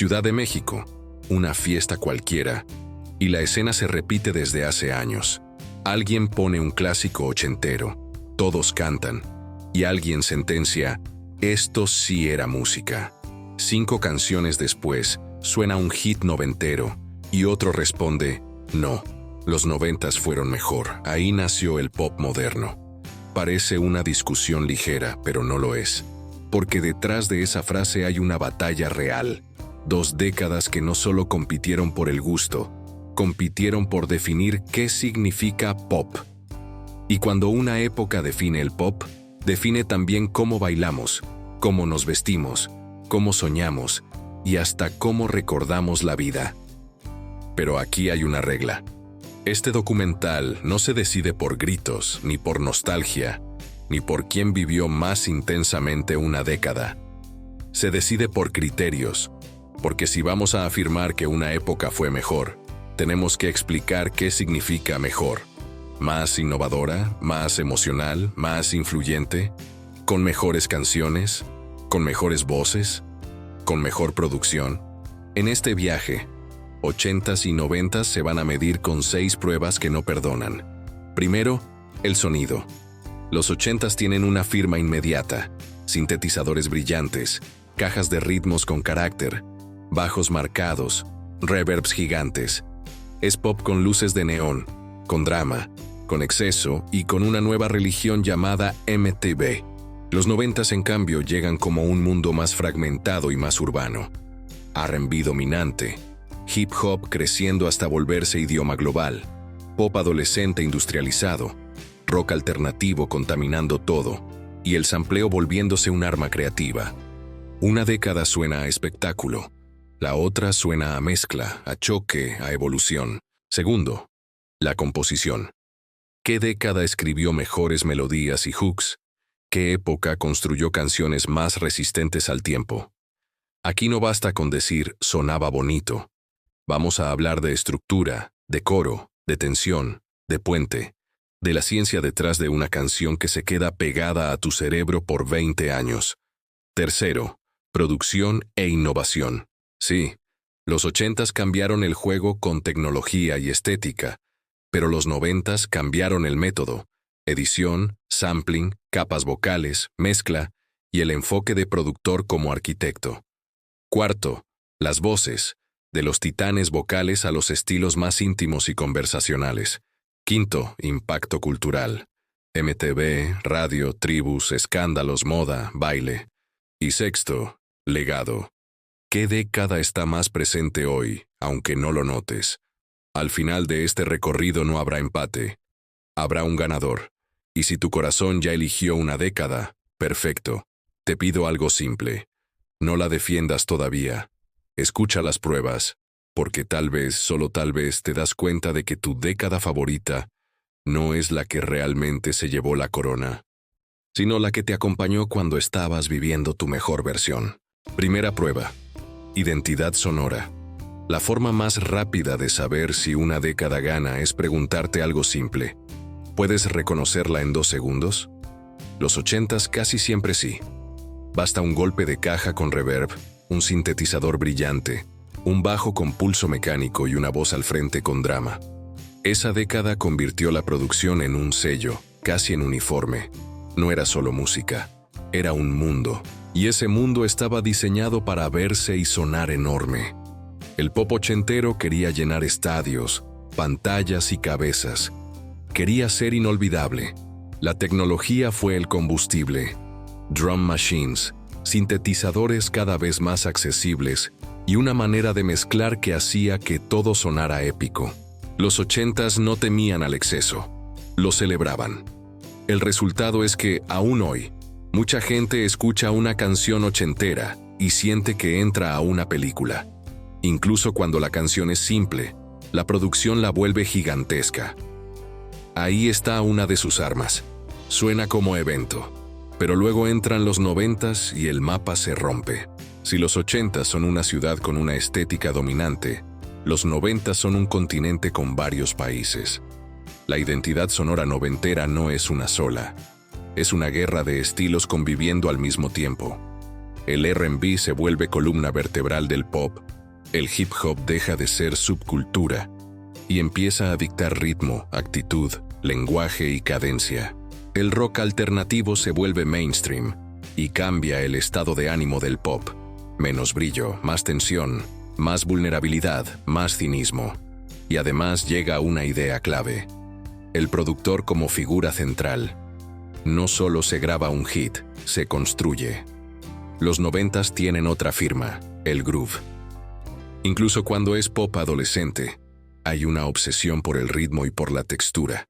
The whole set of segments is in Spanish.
Ciudad de México, una fiesta cualquiera, y la escena se repite desde hace años. Alguien pone un clásico ochentero, todos cantan, y alguien sentencia, esto sí era música. 5 canciones después, suena un hit noventero, y otro responde, no, los 90s fueron mejor, ahí nació el pop moderno. Parece una discusión ligera, pero no lo es, porque detrás de esa frase hay una batalla real. 2 décadas que no solo compitieron por el gusto, compitieron por definir qué significa pop. Y cuando una época define el pop, define también cómo bailamos, cómo nos vestimos, cómo soñamos y hasta cómo recordamos la vida. Pero aquí hay una regla. Este documental no se decide por gritos, ni por nostalgia, ni por quién vivió más intensamente una década. Se decide por criterios, porque si vamos a afirmar que una época fue mejor, tenemos que explicar qué significa mejor. Más innovadora, más emocional, más influyente, con mejores canciones, con mejores voces, con mejor producción. En este viaje, 80s y 90s se van a medir con 6 pruebas que no perdonan. Primero, el sonido. Los 80s tienen una firma inmediata, sintetizadores brillantes, cajas de ritmos con carácter, bajos marcados, reverbs gigantes. Es pop con luces de neón, con drama, con exceso y con una nueva religión llamada MTV. Los 90s, en cambio, llegan como un mundo más fragmentado y más urbano. R&B dominante, hip hop creciendo hasta volverse idioma global, pop adolescente industrializado, rock alternativo contaminando todo, y el sampleo volviéndose un arma creativa. Una década suena a espectáculo, la otra suena a mezcla, a choque, a evolución. Segundo, la composición. ¿Qué década escribió mejores melodías y hooks? ¿Qué época construyó canciones más resistentes al tiempo? Aquí no basta con decir sonaba bonito. Vamos a hablar de estructura, de coro, de tensión, de puente, de la ciencia detrás de una canción que se queda pegada a tu cerebro por 20 años. Tercero, producción e innovación. Sí, los 80s cambiaron el juego con tecnología y estética, pero los 90s cambiaron el método, edición, sampling, capas vocales, mezcla y el enfoque de productor como arquitecto. Cuarto, las voces, de los titanes vocales a los estilos más íntimos y conversacionales. Quinto, impacto cultural. MTV, radio, tribus, escándalos, moda, baile. Y sexto, legado. ¿Qué década está más presente hoy, aunque no lo notes? Al final de este recorrido no habrá empate. Habrá un ganador. Y si tu corazón ya eligió una década, perfecto. Te pido algo simple. No la defiendas todavía. Escucha las pruebas, porque tal vez, solo tal vez, te das cuenta de que tu década favorita no es la que realmente se llevó la corona, sino la que te acompañó cuando estabas viviendo tu mejor versión. Primera prueba. Identidad sonora. La forma más rápida de saber si una década gana es preguntarte algo simple. ¿Puedes reconocerla en 2 segundos? Los 80s casi siempre sí. Basta un golpe de caja con reverb, un sintetizador brillante, un bajo con pulso mecánico y una voz al frente con drama. Esa década convirtió la producción en un sello, casi en uniforme. No era solo música, era un mundo. Y ese mundo estaba diseñado para verse y sonar enorme. El pop ochentero quería llenar estadios, pantallas y cabezas. Quería ser inolvidable. La tecnología fue el combustible. Drum machines, sintetizadores cada vez más accesibles y una manera de mezclar que hacía que todo sonara épico. Los 80s no temían al exceso, lo celebraban. El resultado es que, aún hoy, mucha gente escucha una canción ochentera y siente que entra a una película. Incluso cuando la canción es simple, la producción la vuelve gigantesca. Ahí está una de sus armas. Suena como evento. Pero luego entran los 90s y el mapa se rompe. Si los 80s son una ciudad con una estética dominante, los 90s son un continente con varios países. La identidad sonora noventera no es una sola. Es una guerra de estilos conviviendo al mismo tiempo. El R&B se vuelve columna vertebral del pop, el hip hop deja de ser subcultura y empieza a dictar ritmo, actitud, lenguaje y cadencia. El rock alternativo se vuelve mainstream y cambia el estado de ánimo del pop. Menos brillo, más tensión, más vulnerabilidad, más cinismo. Y además llega una idea clave: el productor como figura central. No solo se graba un hit, se construye. Los 90s tienen otra firma, el groove. Incluso cuando es pop adolescente, hay una obsesión por el ritmo y por la textura.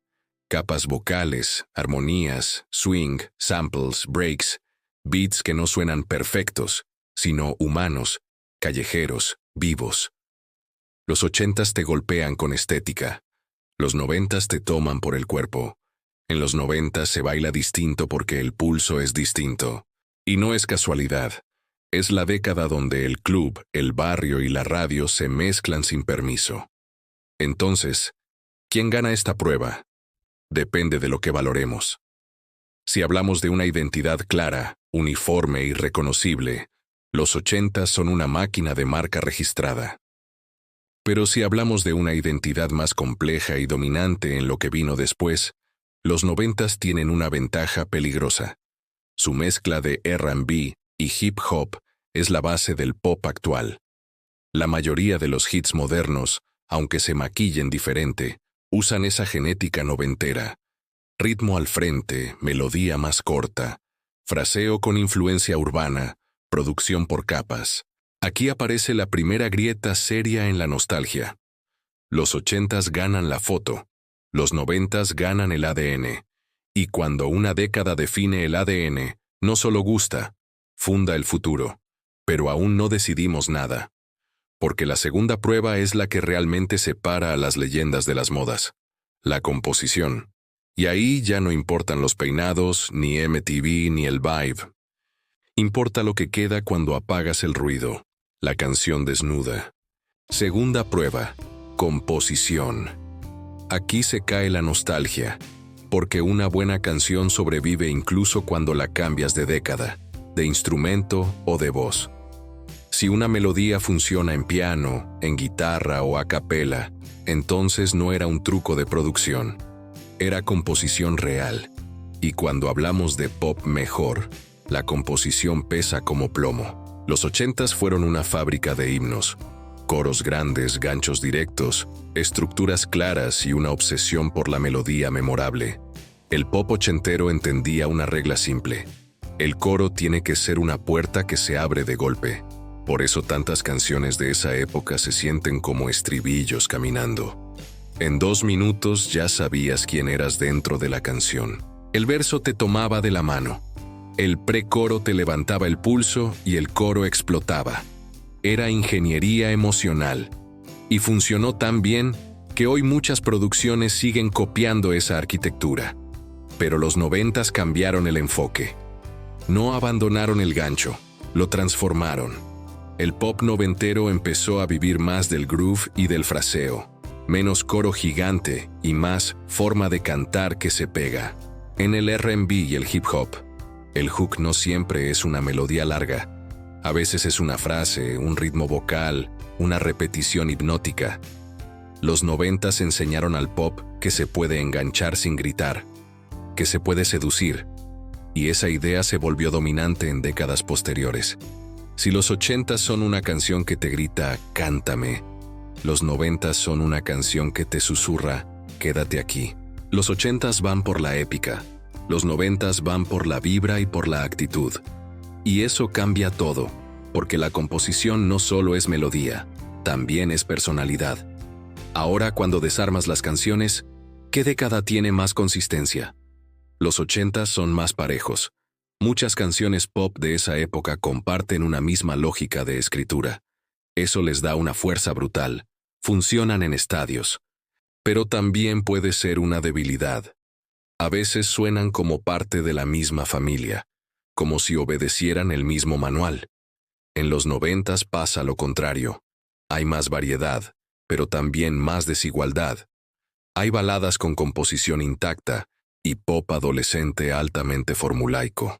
Capas vocales, armonías, swing, samples, breaks, beats que no suenan perfectos, sino humanos, callejeros, vivos. Los 80s te golpean con estética. Los 90s te toman por el cuerpo. En los 90s se baila distinto porque el pulso es distinto. Y no es casualidad. Es la década donde el club, el barrio y la radio se mezclan sin permiso. Entonces, ¿quién gana esta prueba? Depende de lo que valoremos. Si hablamos de una identidad clara, uniforme y reconocible, los 80s son una máquina de marca registrada. Pero si hablamos de una identidad más compleja y dominante en lo que vino después, los 90s tienen una ventaja peligrosa. Su mezcla de R&B y hip hop es la base del pop actual. La mayoría de los hits modernos, aunque se maquillen diferente, usan esa genética noventera. Ritmo al frente, melodía más corta, fraseo con influencia urbana, producción por capas. Aquí aparece la primera grieta seria en la nostalgia. Los 80s ganan la foto, los 90s ganan el ADN. Y cuando una década define el ADN, no solo gusta, funda el futuro. Pero aún no decidimos nada. Porque la segunda prueba es la que realmente separa a las leyendas de las modas. La composición. Y ahí ya no importan los peinados, ni MTV, ni el vibe. Importa lo que queda cuando apagas el ruido. La canción desnuda. Segunda prueba. Composición. Aquí se cae la nostalgia, porque una buena canción sobrevive incluso cuando la cambias de década, de instrumento o de voz. Si una melodía funciona en piano, en guitarra o a capela, entonces no era un truco de producción. Era composición real. Y cuando hablamos de pop mejor, la composición pesa como plomo. Los 80s fueron una fábrica de himnos. Coros grandes, ganchos directos, estructuras claras y una obsesión por la melodía memorable. El pop ochentero entendía una regla simple. El coro tiene que ser una puerta que se abre de golpe. Por eso tantas canciones de esa época se sienten como estribillos caminando. En 2 minutos ya sabías quién eras dentro de la canción. El verso te tomaba de la mano. El precoro te levantaba el pulso y el coro explotaba. Era ingeniería emocional. Y funcionó tan bien que hoy muchas producciones siguen copiando esa arquitectura. Pero los 90s cambiaron el enfoque. No abandonaron el gancho, lo transformaron. El pop noventero empezó a vivir más del groove y del fraseo, menos coro gigante y más forma de cantar que se pega. En el R&B y el hip hop, el hook no siempre es una melodía larga. A veces es una frase, un ritmo vocal, una repetición hipnótica. Los 90s enseñaron al pop que se puede enganchar sin gritar, que se puede seducir, y esa idea se volvió dominante en décadas posteriores. Si los 80s son una canción que te grita, cántame, los 90s son una canción que te susurra, quédate aquí. Los 80s van por la épica, los 90s van por la vibra y por la actitud. Y eso cambia todo, porque la composición no solo es melodía, también es personalidad. Ahora, cuando desarmas las canciones, ¿qué década tiene más consistencia? Los 80s son más parejos. Muchas canciones pop de esa época comparten una misma lógica de escritura. Eso les da una fuerza brutal. Funcionan en estadios. Pero también puede ser una debilidad. A veces suenan como parte de la misma familia, como si obedecieran el mismo manual. En los 90s pasa lo contrario. Hay más variedad, pero también más desigualdad. Hay baladas con composición intacta y pop adolescente altamente formulaico.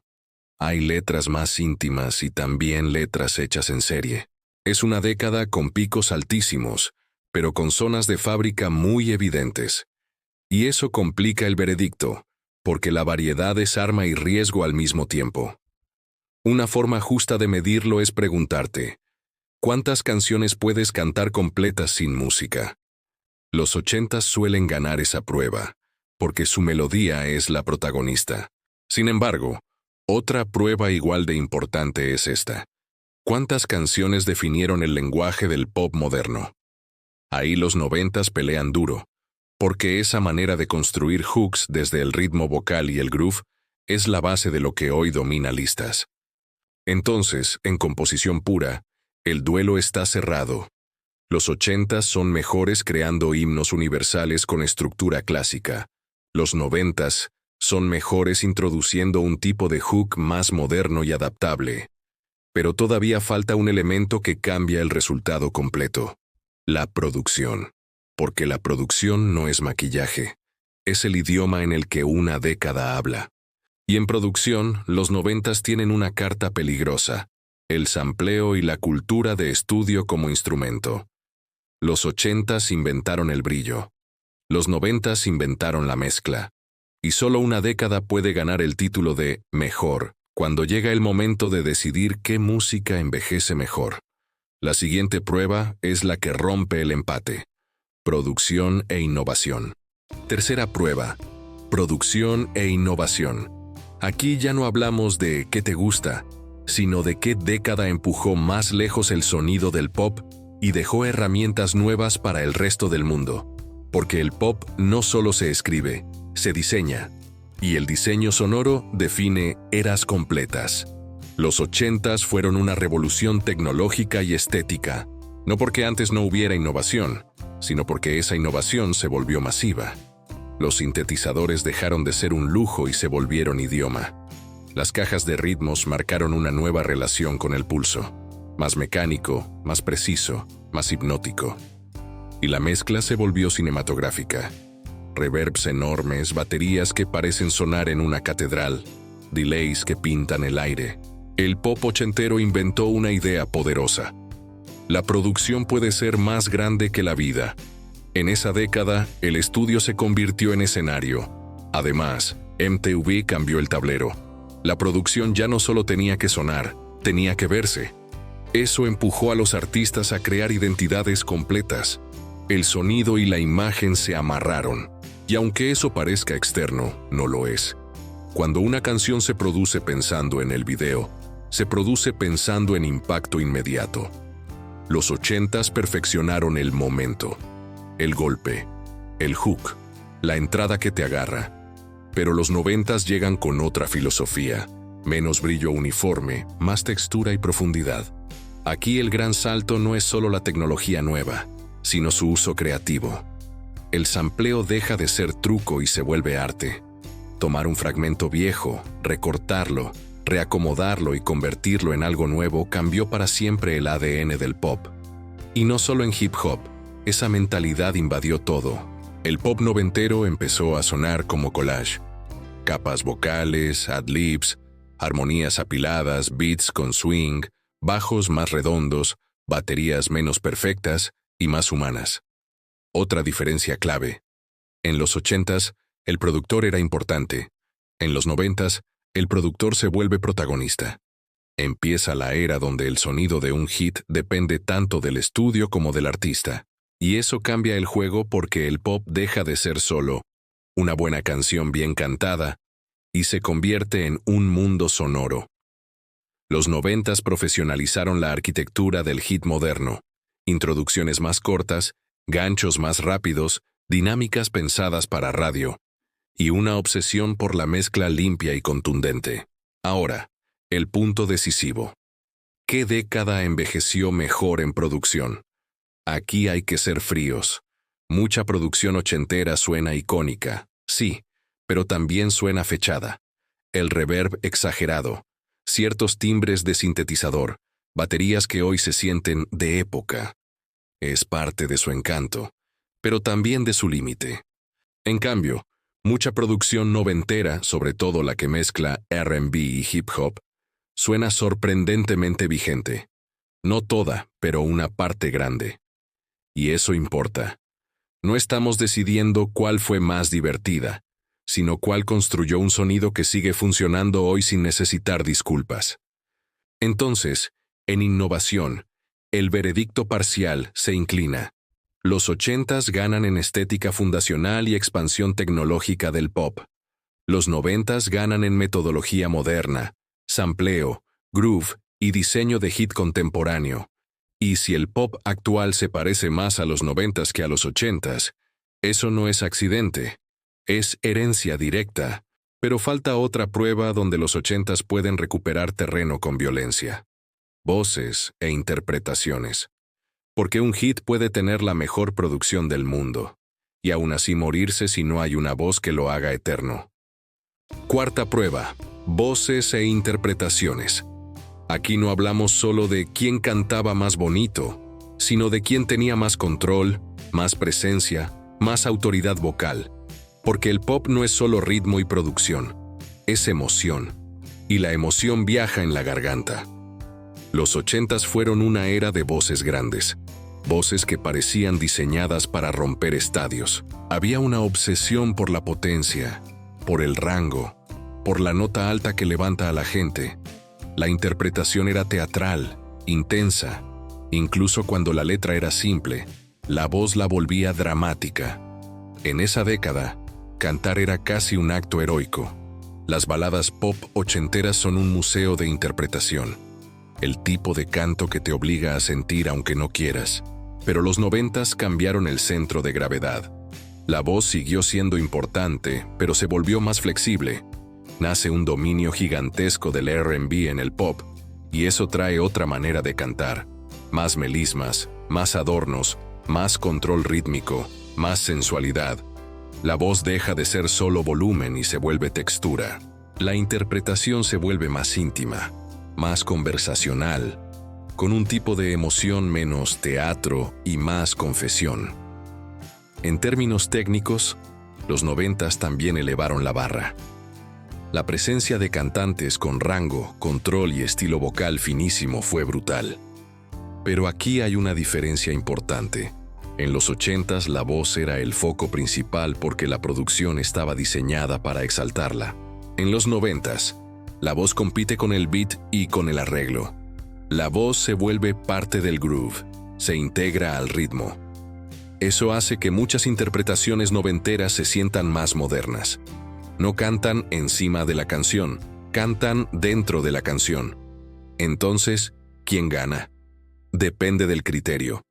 Hay letras más íntimas y también letras hechas en serie. Es una década con picos altísimos, pero con zonas de fábrica muy evidentes. Y eso complica el veredicto, porque la variedad es arma y riesgo al mismo tiempo. Una forma justa de medirlo es preguntarte, ¿cuántas canciones puedes cantar completas sin música? Los 80s suelen ganar esa prueba, porque su melodía es la protagonista. Sin embargo, otra prueba igual de importante es esta. ¿Cuántas canciones definieron el lenguaje del pop moderno? Ahí los 90s pelean duro, porque esa manera de construir hooks desde el ritmo vocal y el groove es la base de lo que hoy domina listas. Entonces, en composición pura, el duelo está cerrado. Los 80s son mejores creando himnos universales con estructura clásica. Los 90s son mejores introduciendo un tipo de hook más moderno y adaptable. Pero todavía falta un elemento que cambia el resultado completo: la producción. Porque la producción no es maquillaje, es el idioma en el que una década habla. Y en producción, los 90s tienen una carta peligrosa: el sampleo y la cultura de estudio como instrumento. Los 80s inventaron el brillo. Los 90s inventaron la mezcla. Y solo una década puede ganar el título de mejor, cuando llega el momento de decidir qué música envejece mejor. La siguiente prueba es la que rompe el empate: producción e innovación. Tercera prueba: producción e innovación. Aquí ya no hablamos de qué te gusta, sino de qué década empujó más lejos el sonido del pop y dejó herramientas nuevas para el resto del mundo. Porque el pop no solo se escribe, se diseña. Y el diseño sonoro define eras completas. Los 80s fueron una revolución tecnológica y estética, no porque antes no hubiera innovación, sino porque esa innovación se volvió masiva. Los sintetizadores dejaron de ser un lujo y se volvieron idioma. Las cajas de ritmos marcaron una nueva relación con el pulso, más mecánico, más preciso, más hipnótico. Y la mezcla se volvió cinematográfica. Reverbs enormes, baterías que parecen sonar en una catedral, delays que pintan el aire. El pop ochentero inventó una idea poderosa: la producción puede ser más grande que la vida. En esa década, el estudio se convirtió en escenario. Además, MTV cambió el tablero. La producción ya no solo tenía que sonar, tenía que verse. Eso empujó a los artistas a crear identidades completas. El sonido y la imagen se amarraron. Y aunque eso parezca externo, no lo es. Cuando una canción se produce pensando en el video, se produce pensando en impacto inmediato. Los 80s perfeccionaron el momento, el golpe, el hook, la entrada que te agarra. Pero los 90s llegan con otra filosofía: menos brillo uniforme, más textura y profundidad. Aquí el gran salto no es solo la tecnología nueva, sino su uso creativo. El sampleo deja de ser truco y se vuelve arte. Tomar un fragmento viejo, recortarlo, reacomodarlo y convertirlo en algo nuevo cambió para siempre el ADN del pop. Y no solo en hip hop, esa mentalidad invadió todo. El pop noventero empezó a sonar como collage. Capas vocales, ad-libs, armonías apiladas, beats con swing, bajos más redondos, baterías menos perfectas y más humanas. Otra diferencia clave: en los 80s, el productor era importante. En los 90s, el productor se vuelve protagonista. Empieza la era donde el sonido de un hit depende tanto del estudio como del artista. Y eso cambia el juego porque el pop deja de ser solo una buena canción bien cantada y se convierte en un mundo sonoro. Los 90s profesionalizaron la arquitectura del hit moderno: introducciones más cortas, ganchos más rápidos, dinámicas pensadas para radio, y una obsesión por la mezcla limpia y contundente. Ahora, el punto decisivo: ¿qué década envejeció mejor en producción? Aquí hay que ser fríos. Mucha producción ochentera suena icónica, sí, pero también suena fechada. El reverb exagerado, ciertos timbres de sintetizador, baterías que hoy se sienten de época. Es parte de su encanto, pero también de su límite. En cambio, mucha producción noventera, sobre todo la que mezcla R&B y hip hop, suena sorprendentemente vigente. No toda, pero una parte grande. Y eso importa. No estamos decidiendo cuál fue más divertida, sino cuál construyó un sonido que sigue funcionando hoy sin necesitar disculpas. Entonces, en innovación, el veredicto parcial se inclina. Los 80s ganan en estética fundacional y expansión tecnológica del pop. Los 90s ganan en metodología moderna, sampleo, groove y diseño de hit contemporáneo. Y si el pop actual se parece más a los 90s que a los 80s, eso no es accidente, es herencia directa, pero falta otra prueba donde los 80s pueden recuperar terreno con violencia. Voces e interpretaciones. Porque un hit puede tener la mejor producción del mundo, y aún así morirse si no hay una voz que lo haga eterno. Cuarta prueba, voces e interpretaciones. Aquí no hablamos solo de quién cantaba más bonito, sino de quién tenía más control, más presencia, más autoridad vocal. Porque el pop no es solo ritmo y producción, es emoción. Y la emoción viaja en la garganta. Los 80s fueron una era de voces grandes. Voces que parecían diseñadas para romper estadios. Había una obsesión por la potencia, por el rango, por la nota alta que levanta a la gente. La interpretación era teatral, intensa. Incluso cuando la letra era simple, la voz la volvía dramática. En esa década, cantar era casi un acto heroico. Las baladas pop ochenteras son un museo de interpretación. El tipo de canto que te obliga a sentir aunque no quieras. Pero los 90s cambiaron el centro de gravedad. La voz siguió siendo importante, pero se volvió más flexible. Nace un dominio gigantesco del R&B en el pop, y eso trae otra manera de cantar. Más melismas, más adornos, más control rítmico, más sensualidad. La voz deja de ser solo volumen y se vuelve textura. La interpretación se vuelve más íntima, más conversacional, con un tipo de emoción menos teatro y más confesión. En términos técnicos, los 90s también elevaron la barra. La presencia de cantantes con rango, control y estilo vocal finísimo fue brutal. Pero aquí hay una diferencia importante. En los 80s la voz era el foco principal porque la producción estaba diseñada para exaltarla. En los 90s, la voz compite con el beat y con el arreglo. La voz se vuelve parte del groove, se integra al ritmo. Eso hace que muchas interpretaciones noventeras se sientan más modernas. No cantan encima de la canción, cantan dentro de la canción. Entonces, ¿quién gana? Depende del criterio.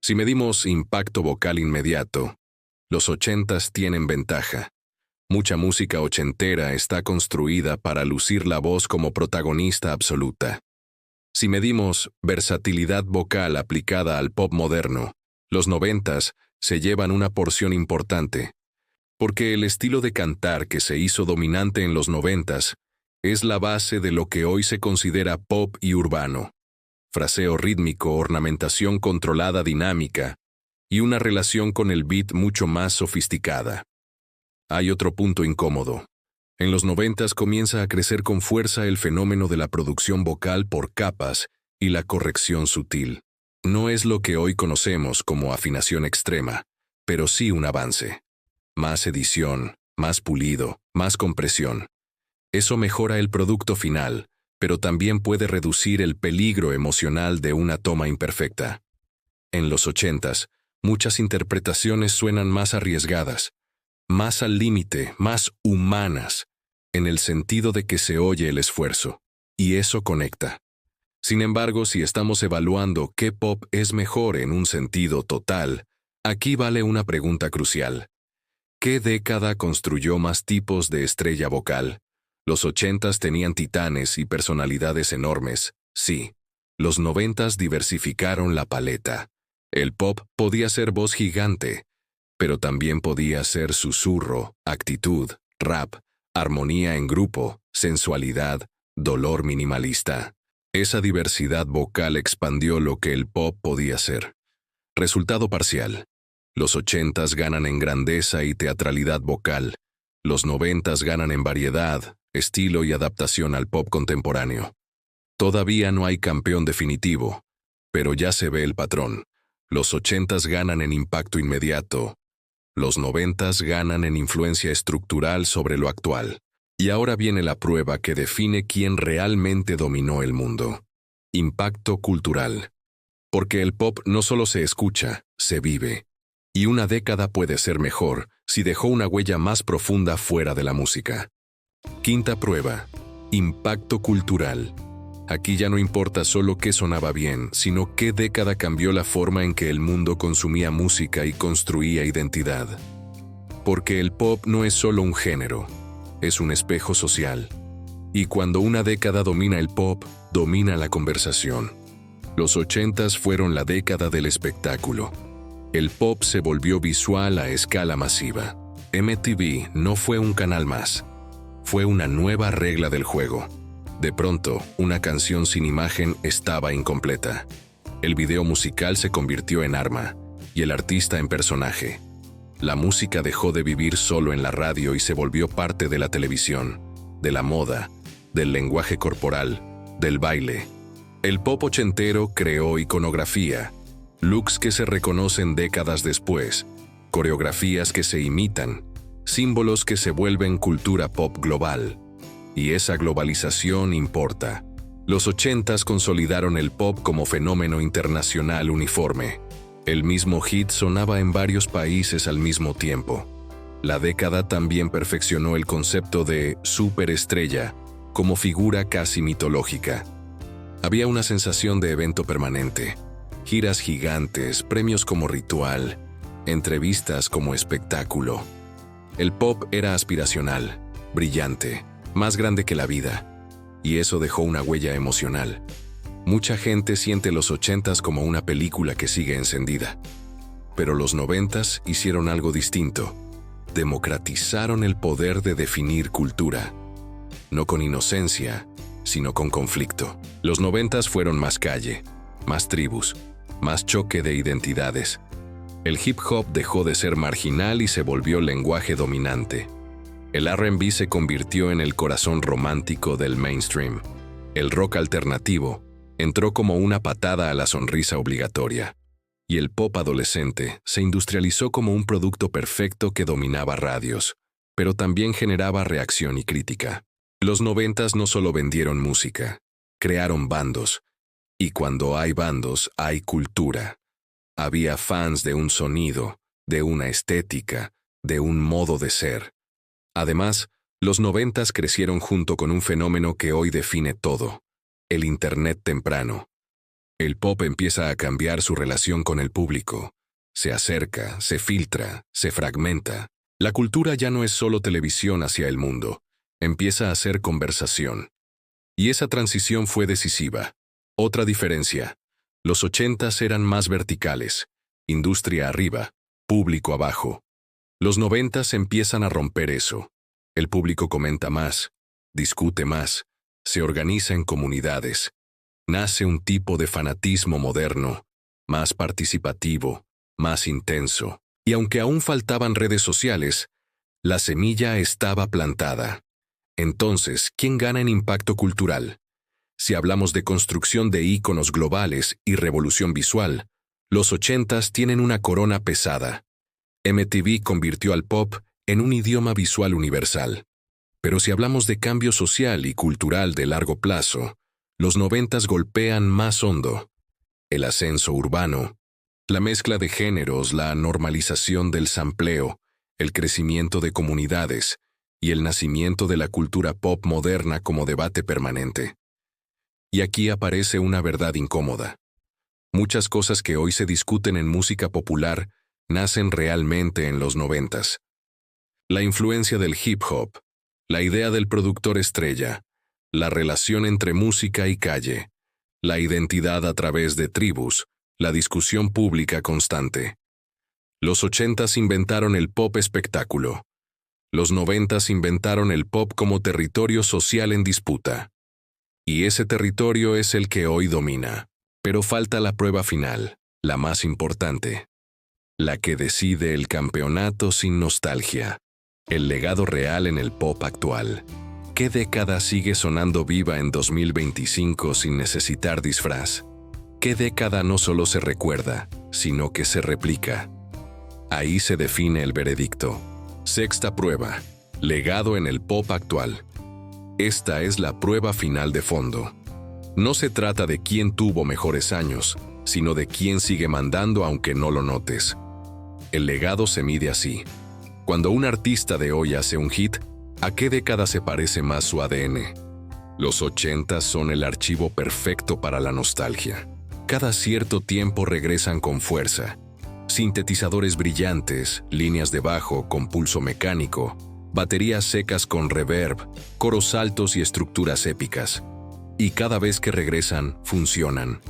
Si medimos impacto vocal inmediato, los 80s tienen ventaja. Mucha música ochentera está construida para lucir la voz como protagonista absoluta. Si medimos versatilidad vocal aplicada al pop moderno, los 90s se llevan una porción importante. Porque el estilo de cantar que se hizo dominante en los 90s es la base de lo que hoy se considera pop y urbano. Fraseo rítmico, ornamentación controlada dinámica y una relación con el beat mucho más sofisticada. Hay otro punto incómodo. En los 90s comienza a crecer con fuerza el fenómeno de la producción vocal por capas y la corrección sutil. No es lo que hoy conocemos como afinación extrema, pero sí un avance. Más edición, más pulido, más compresión. Eso mejora el producto final, pero también puede reducir el peligro emocional de una toma imperfecta. En los 80s, muchas interpretaciones suenan más arriesgadas, más al límite, más humanas, en el sentido de que se oye el esfuerzo, y eso conecta. Sin embargo, si estamos evaluando qué pop es mejor en un sentido total, aquí vale una pregunta crucial. ¿Qué década construyó más tipos de estrella vocal? Los 80s tenían titanes y personalidades enormes, sí. Los 90s diversificaron la paleta. El pop podía ser voz gigante, pero también podía ser susurro, actitud, rap, armonía en grupo, sensualidad, dolor minimalista. Esa diversidad vocal expandió lo que el pop podía ser. Resultado parcial. Los 80s ganan en grandeza y teatralidad vocal. Los 90s ganan en variedad, estilo y adaptación al pop contemporáneo. Todavía no hay campeón definitivo, pero ya se ve el patrón. Los 80s ganan en impacto inmediato, los 90s ganan en influencia estructural sobre lo actual. Y ahora viene la prueba que define quién realmente dominó el mundo. Impacto cultural. Porque el pop no solo se escucha, se vive. Y una década puede ser mejor si dejó una huella más profunda fuera de la música. Quinta prueba. Impacto cultural. Aquí ya no importa solo qué sonaba bien, sino qué década cambió la forma en que el mundo consumía música y construía identidad. Porque el pop no es solo un género, es un espejo social. Y cuando una década domina el pop, domina la conversación. Los 80s fueron la década del espectáculo. El pop se volvió visual a escala masiva. MTV no fue un canal más. Fue una nueva regla del juego. De pronto, una canción sin imagen estaba incompleta. El video musical se convirtió en arma, y el artista en personaje. La música dejó de vivir solo en la radio y se volvió parte de la televisión, de la moda, del lenguaje corporal, del baile. El pop ochentero creó iconografía, looks que se reconocen décadas después, coreografías que se imitan, símbolos que se vuelven cultura pop global. Y esa globalización importa. Los 80s consolidaron el pop como fenómeno internacional uniforme. El mismo hit sonaba en varios países al mismo tiempo. La década también perfeccionó el concepto de superestrella como figura casi mitológica. Había una sensación de evento permanente. Giras gigantes, premios como ritual, entrevistas como espectáculo. El pop era aspiracional, brillante, más grande que la vida, y eso dejó una huella emocional. Mucha gente siente los 80s como una película que sigue encendida. Pero los 90s hicieron algo distinto. Democratizaron el poder de definir cultura. No con inocencia, sino con conflicto. Los 90s fueron más calle, más tribus, más choque de identidades. El hip hop dejó de ser marginal y se volvió lenguaje dominante. El R&B se convirtió en el corazón romántico del mainstream. El rock alternativo entró como una patada a la sonrisa obligatoria. Y el pop adolescente se industrializó como un producto perfecto que dominaba radios, pero también generaba reacción y crítica. Los 90s no solo vendieron música, crearon bandos. Y cuando hay bandos, hay cultura. Había fans de un sonido, de una estética, de un modo de ser. Además, los 90s crecieron junto con un fenómeno que hoy define todo: el Internet temprano. El pop empieza a cambiar su relación con el público. Se acerca, se filtra, se fragmenta. La cultura ya no es solo televisión hacia el mundo. Empieza a ser conversación. Y esa transición fue decisiva. Otra diferencia: los 80s eran más verticales. Industria arriba, público abajo. Los 90s empiezan a romper eso. El público comenta más, discute más, se organiza en comunidades. Nace un tipo de fanatismo moderno, más participativo, más intenso. Y aunque aún faltaban redes sociales, la semilla estaba plantada. Entonces, ¿quién gana en impacto cultural? Si hablamos de construcción de íconos globales y revolución visual, los 80s tienen una corona pesada. MTV convirtió al pop en un idioma visual universal. Pero si hablamos de cambio social y cultural de largo plazo, los 90s golpean más hondo. El ascenso urbano, la mezcla de géneros, la normalización del sampleo, el crecimiento de comunidades y el nacimiento de la cultura pop moderna como debate permanente. Y aquí aparece una verdad incómoda. Muchas cosas que hoy se discuten en música popular nacen realmente en los 90s. La influencia del hip hop, la idea del productor estrella, la relación entre música y calle, la identidad a través de tribus, la discusión pública constante. Los 80s inventaron el pop espectáculo. Los 90s inventaron el pop como territorio social en disputa. Y ese territorio es el que hoy domina. Pero falta la prueba final, la más importante. La que decide el campeonato sin nostalgia. El legado real en el pop actual. ¿Qué década sigue sonando viva en 2025 sin necesitar disfraz? ¿Qué década no solo se recuerda, sino que se replica? Ahí se define el veredicto. Sexta prueba. Legado en el pop actual. Esta es la prueba final de fondo. No se trata de quién tuvo mejores años, sino de quién sigue mandando aunque no lo notes. El legado se mide así. Cuando un artista de hoy hace un hit, ¿a qué década se parece más su ADN? Los 80 son el archivo perfecto para la nostalgia. Cada cierto tiempo regresan con fuerza. Sintetizadores brillantes, líneas de bajo con pulso mecánico, baterías secas con reverb, coros altos y estructuras épicas. Y cada vez que regresan, funcionan.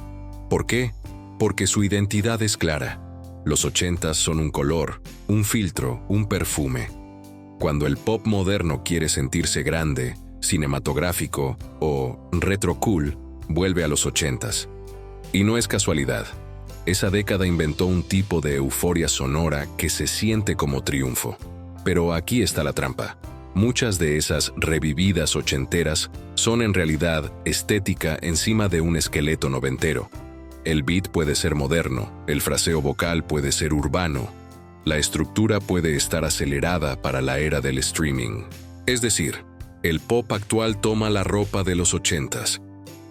¿Por qué? Porque su identidad es clara. Los 80 son un color, un filtro, un perfume. Cuando el pop moderno quiere sentirse grande, cinematográfico o retro cool, vuelve a los 80s. Y no es casualidad. Esa década inventó un tipo de euforia sonora que se siente como triunfo. Pero aquí está la trampa. Muchas de esas revividas ochenteras son en realidad estética encima de un esqueleto noventero. El beat puede ser moderno, el fraseo vocal puede ser urbano, la estructura puede estar acelerada para la era del streaming. Es decir, el pop actual toma la ropa de los 80s,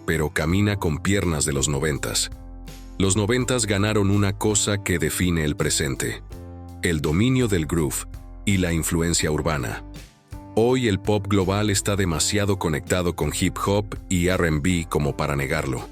pero camina con piernas de los 90s. Los 90s ganaron una cosa que define el presente: el dominio del groove y la influencia urbana. Hoy el pop global está demasiado conectado con hip hop y R&B como para negarlo.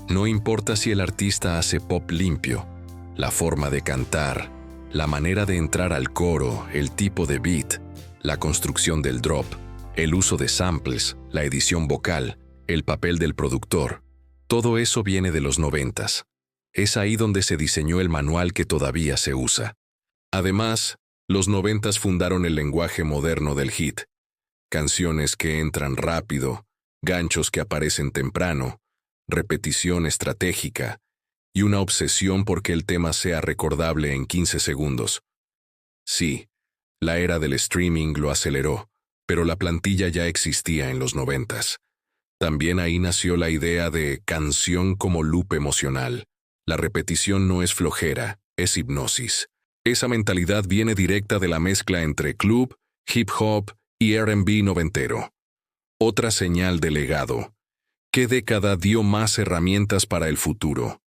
No importa si el artista hace pop limpio, la forma de cantar, la manera de entrar al coro, el tipo de beat, la construcción del drop, el uso de samples, la edición vocal, el papel del productor. Todo eso viene de los 90s. Es ahí donde se diseñó el manual que todavía se usa. Además, los 90s fundaron el lenguaje moderno del hit. Canciones que entran rápido, ganchos que aparecen temprano, repetición estratégica y una obsesión porque el tema sea recordable en 15 segundos. Sí, la era del streaming lo aceleró, pero la plantilla ya existía en los 90s. También ahí nació la idea de canción como loop emocional. La repetición no es flojera, es hipnosis. Esa mentalidad viene directa de la mezcla entre club, hip hop y R&B noventero. Otra señal de legado. ¿Qué década dio más herramientas para el futuro?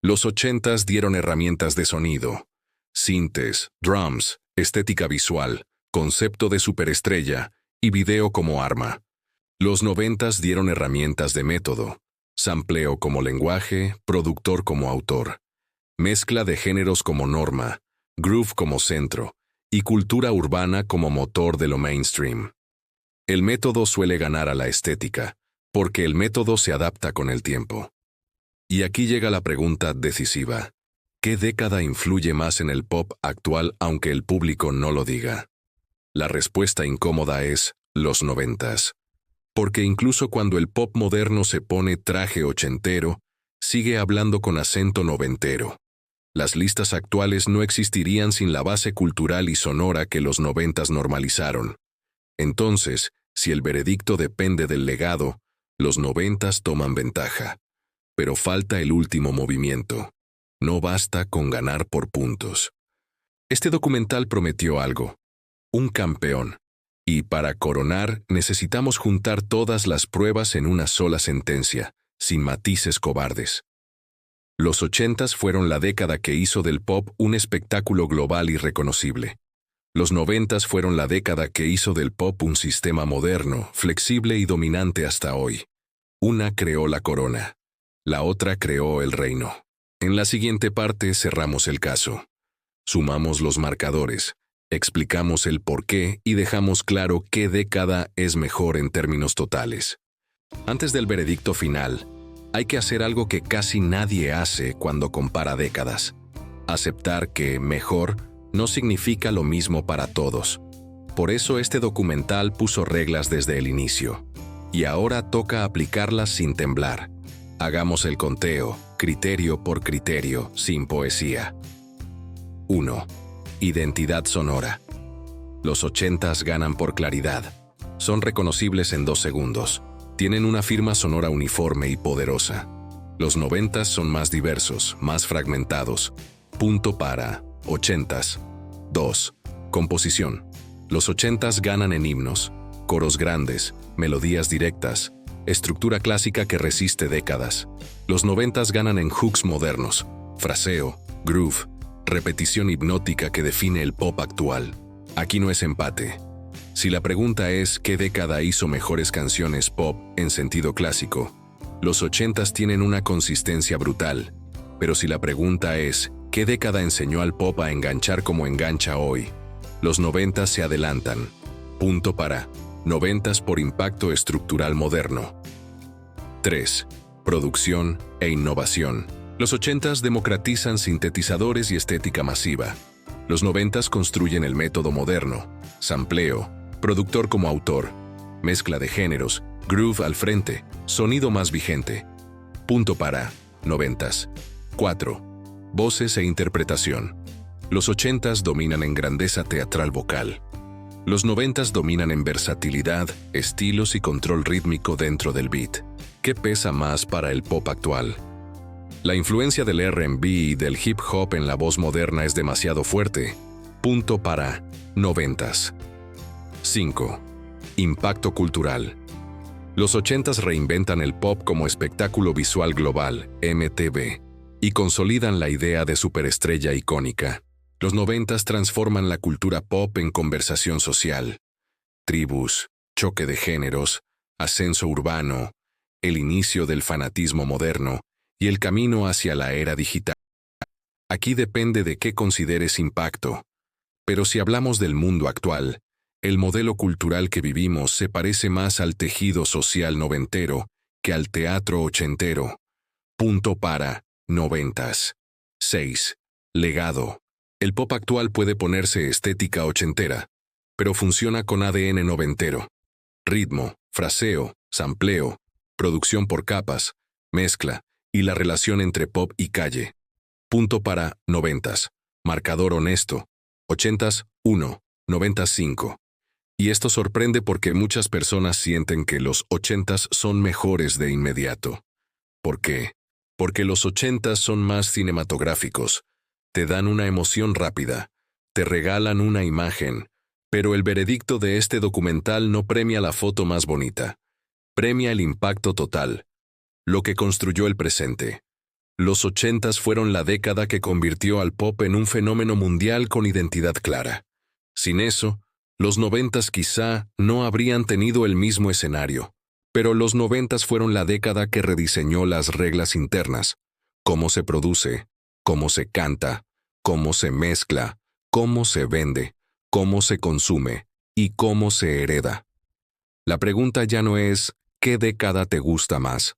Los 80s dieron herramientas de sonido, sintes, drums, estética visual, concepto de superestrella y video como arma. Los 90s dieron herramientas de método, sampleo como lenguaje, productor como autor, mezcla de géneros como norma, groove como centro y cultura urbana como motor de lo mainstream. El método suele ganar a la estética, porque el método se adapta con el tiempo. Y aquí llega la pregunta decisiva. ¿Qué década influye más en el pop actual aunque el público no lo diga? La respuesta incómoda es los 90s. Porque incluso cuando el pop moderno se pone traje ochentero, sigue hablando con acento noventero. Las listas actuales no existirían sin la base cultural y sonora que los 90s normalizaron. Entonces, si el veredicto depende del legado, los 90s toman ventaja. Pero falta el último movimiento. No basta con ganar por puntos. Este documental prometió algo. Un campeón. Y para coronar, necesitamos juntar todas las pruebas en una sola sentencia, sin matices cobardes. Los 80s fueron la década que hizo del pop un espectáculo global y reconocible. Los 90s fueron la década que hizo del pop un sistema moderno, flexible y dominante hasta hoy. Una creó la corona. La otra creó el reino. En la siguiente parte cerramos el caso. Sumamos los marcadores, explicamos el porqué y dejamos claro qué década es mejor en términos totales. Antes del veredicto final, hay que hacer algo que casi nadie hace cuando compara décadas. Aceptar que mejor no significa lo mismo para todos. Por eso este documental puso reglas desde el inicio. Y ahora toca aplicarlas sin temblar. Hagamos el conteo, criterio por criterio, sin poesía. 1. Identidad sonora. Los 80s ganan por claridad. Son reconocibles en 2 segundos. Tienen una firma sonora uniforme y poderosa. Los 90s son más diversos, más fragmentados. Punto para 80s. 2. Composición. Los 80s ganan en himnos, coros grandes, melodías directas, estructura clásica que resiste décadas. Los 90s ganan en hooks modernos, fraseo, groove, repetición hipnótica que define el pop actual. Aquí no es empate. Si la pregunta es ¿qué década hizo mejores canciones pop en sentido clásico? Los 80s tienen una consistencia brutal. Pero si la pregunta es ¿qué década enseñó al pop a enganchar como engancha hoy? Los 90s se adelantan. Punto para 90s por impacto estructural moderno. 3. Producción e innovación. Los 80s democratizan sintetizadores y estética masiva. Los 90s construyen el método moderno, sampleo, productor como autor, mezcla de géneros, groove al frente, sonido más vigente. Punto para 90s. 4. Voces e interpretación. Los 80s dominan en grandeza teatral vocal. Los 90s dominan en versatilidad, estilos y control rítmico dentro del beat. ¿Qué pesa más para el pop actual? La influencia del R&B y del hip hop en la voz moderna es demasiado fuerte. Punto para 90s. 5. Impacto cultural. Los 80s reinventan el pop como espectáculo visual global, MTV, y consolidan la idea de superestrella icónica. Los 90s transforman la cultura pop en conversación social. Tribus, choque de géneros, ascenso urbano, el inicio del fanatismo moderno y el camino hacia la era digital. Aquí depende de qué consideres impacto. Pero si hablamos del mundo actual, el modelo cultural que vivimos se parece más al tejido social noventero que al teatro ochentero. Punto para 90s. 6. Legado. El pop actual puede ponerse estética ochentera, pero funciona con ADN noventero. Ritmo, fraseo, sampleo, producción por capas, mezcla y la relación entre pop y calle. Punto para 90s. Marcador honesto. 80s 1, 90s 5. Y esto sorprende porque muchas personas sienten que los 80s son mejores de inmediato. ¿Por qué? Porque los 80s son más cinematográficos. Te dan una emoción rápida, te regalan una imagen, pero el veredicto de este documental no premia la foto más bonita, premia el impacto total, lo que construyó el presente. Los 80s fueron la década que convirtió al pop en un fenómeno mundial con identidad clara. Sin eso, los 90s quizá no habrían tenido el mismo escenario, pero los 90s fueron la década que rediseñó las reglas internas, cómo se produce, cómo se canta, cómo se mezcla, cómo se vende, cómo se consume y cómo se hereda. La pregunta ya no es ¿qué década te gusta más?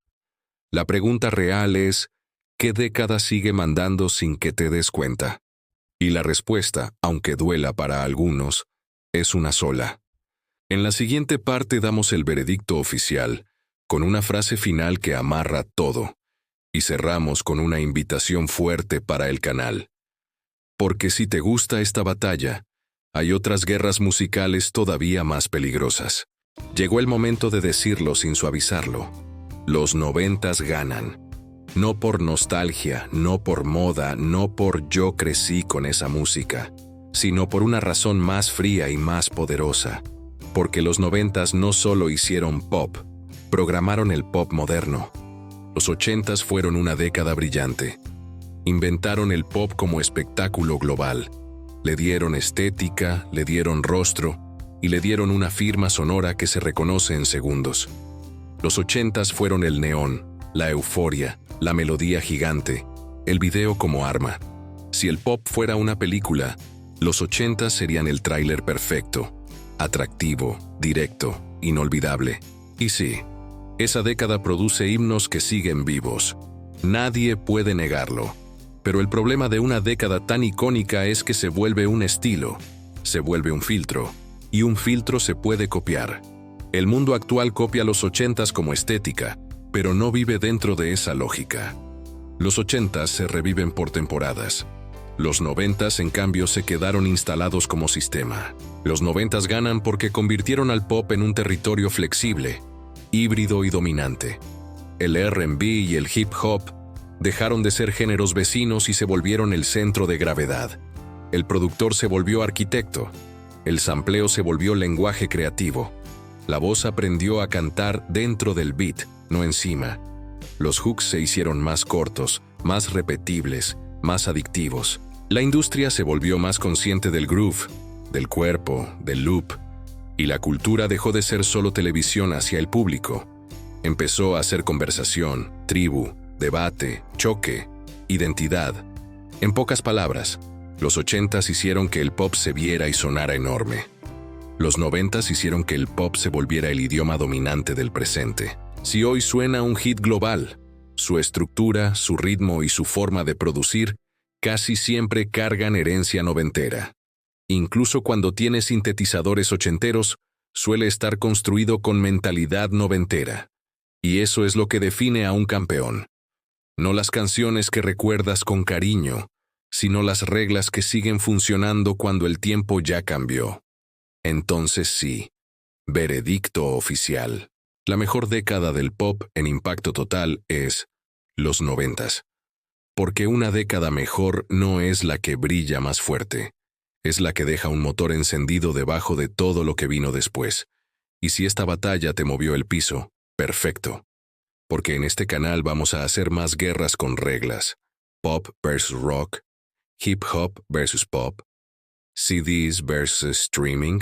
La pregunta real es ¿qué década sigue mandando sin que te des cuenta? Y la respuesta, aunque duela para algunos, es una sola. En la siguiente parte damos el veredicto oficial, con una frase final que amarra todo, y cerramos con una invitación fuerte para el canal. Porque si te gusta esta batalla, hay otras guerras musicales todavía más peligrosas. Llegó el momento de decirlo sin suavizarlo. Los 90s ganan. No por nostalgia, no por moda, no por yo crecí con esa música, sino por una razón más fría y más poderosa. Porque los 90s no solo hicieron pop, programaron el pop moderno. Los 80s fueron una década brillante. Inventaron el pop como espectáculo global. Le dieron estética, le dieron rostro y le dieron una firma sonora que se reconoce en segundos. Los 80s fueron el neón, la euforia, la melodía gigante, el video como arma. Si el pop fuera una película, los 80s serían el tráiler perfecto, atractivo, directo, inolvidable. Y sí, esa década produce himnos que siguen vivos. Nadie puede negarlo. Pero el problema de una década tan icónica es que se vuelve un estilo, se vuelve un filtro, y un filtro se puede copiar. El mundo actual copia los 80s como estética, pero no vive dentro de esa lógica. Los 80s se reviven por temporadas. Los 90s, en cambio, se quedaron instalados como sistema. Los 90s ganan porque convirtieron al pop en un territorio flexible, híbrido y dominante. El R&B y el hip hop dejaron de ser géneros vecinos y se volvieron el centro de gravedad. El productor se volvió arquitecto. El sampleo se volvió lenguaje creativo. La voz aprendió a cantar dentro del beat, no encima. Los hooks se hicieron más cortos, más repetibles, más adictivos. La industria se volvió más consciente del groove, del cuerpo, del loop, y la cultura dejó de ser solo televisión hacia el público. Empezó a ser conversación, tribu, debate, choque, identidad. En pocas palabras, los 80s hicieron que el pop se viera y sonara enorme. Los 90s hicieron que el pop se volviera el idioma dominante del presente. Si hoy suena un hit global, su estructura, su ritmo y su forma de producir casi siempre cargan herencia noventera. Incluso cuando tiene sintetizadores ochenteros, suele estar construido con mentalidad noventera. Y eso es lo que define a un campeón. No las canciones que recuerdas con cariño, sino las reglas que siguen funcionando cuando el tiempo ya cambió. Entonces sí, veredicto oficial. La mejor década del pop en impacto total es los 90s. Porque una década mejor no es la que brilla más fuerte. Es la que deja un motor encendido debajo de todo lo que vino después. Y si esta batalla te movió el piso, perfecto. Porque en este canal vamos a hacer más guerras con reglas. Pop versus rock, hip hop versus pop, CDs versus streaming,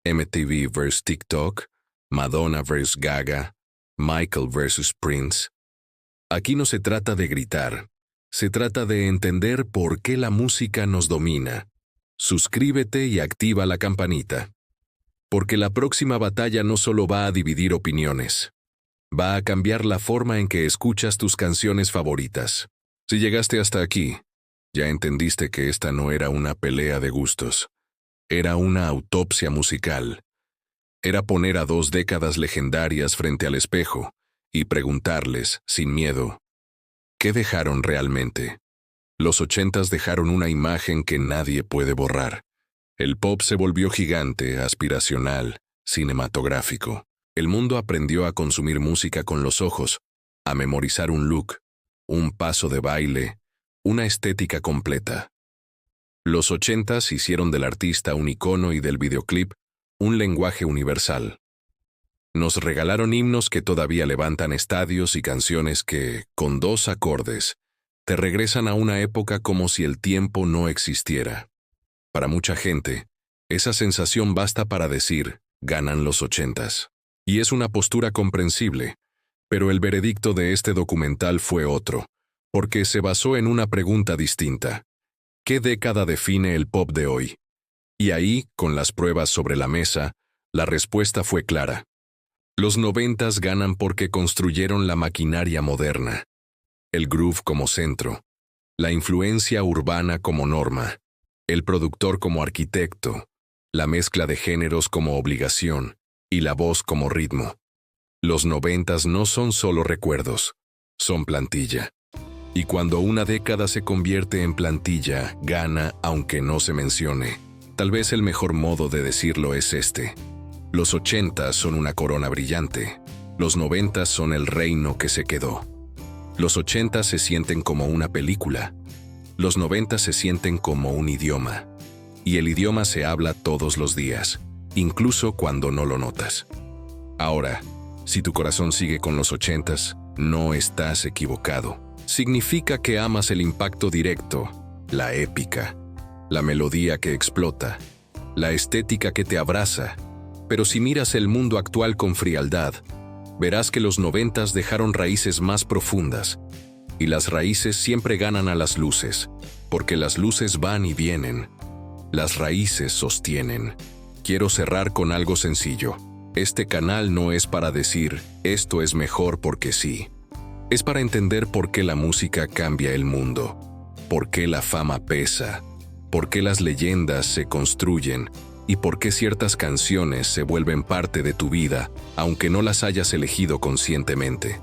MTV versus TikTok, Madonna versus Gaga, Michael versus Prince. Aquí no se trata de gritar, se trata de entender por qué la música nos domina. Suscríbete y activa la campanita. Porque la próxima batalla no solo va a dividir opiniones, va a cambiar la forma en que escuchas tus canciones favoritas. Si llegaste hasta aquí, ya entendiste que esta no era una pelea de gustos. Era una autopsia musical. Era poner a 2 décadas legendarias frente al espejo y preguntarles, sin miedo, ¿qué dejaron realmente? Los 80s dejaron una imagen que nadie puede borrar. El pop se volvió gigante, aspiracional, cinematográfico. El mundo aprendió a consumir música con los ojos, a memorizar un look, un paso de baile, una estética completa. Los 80s hicieron del artista un icono y del videoclip un lenguaje universal. Nos regalaron himnos que todavía levantan estadios y canciones que, con 2 acordes, te regresan a una época como si el tiempo no existiera. Para mucha gente, esa sensación basta para decir, ganan los 80s. Y es una postura comprensible, pero el veredicto de este documental fue otro, porque se basó en una pregunta distinta. ¿Qué década define el pop de hoy? Y ahí, con las pruebas sobre la mesa, la respuesta fue clara. Los 90s ganan porque construyeron la maquinaria moderna. El groove como centro, la influencia urbana como norma, el productor como arquitecto, la mezcla de géneros como obligación y la voz como ritmo. Los 90s no son solo recuerdos, son plantilla. Y cuando una década se convierte en plantilla, gana aunque no se mencione. Tal vez el mejor modo de decirlo es este. Los 80s son una corona brillante. Los 90s son el reino que se quedó. Los 80s se sienten como una película. Los 90s se sienten como un idioma. Y el idioma se habla todos los días, incluso cuando no lo notas. Ahora, si tu corazón sigue con los 80s, no estás equivocado. Significa que amas el impacto directo, la épica, la melodía que explota, la estética que te abraza. Pero si miras el mundo actual con frialdad, verás que los 90s dejaron raíces más profundas. Y las raíces siempre ganan a las luces, porque las luces van y vienen. Las raíces sostienen. Quiero cerrar con algo sencillo. Este canal no es para decir, esto es mejor porque sí. Es para entender por qué la música cambia el mundo, por qué la fama pesa, por qué las leyendas se construyen y por qué ciertas canciones se vuelven parte de tu vida, aunque no las hayas elegido conscientemente.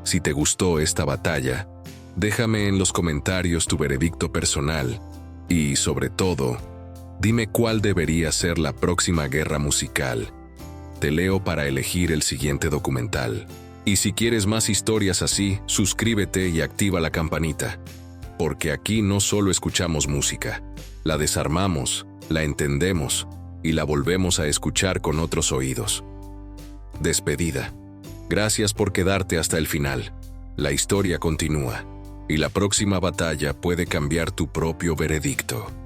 Si te gustó esta batalla, déjame en los comentarios tu veredicto personal Y, sobre todo, dime cuál debería ser la próxima guerra musical. Te leo para elegir el siguiente documental. Y si quieres más historias así, suscríbete y activa la campanita. Porque aquí no solo escuchamos música, la desarmamos, la entendemos y la volvemos a escuchar con otros oídos. Despedida. Gracias por quedarte hasta el final. La historia continúa y la próxima batalla puede cambiar tu propio veredicto.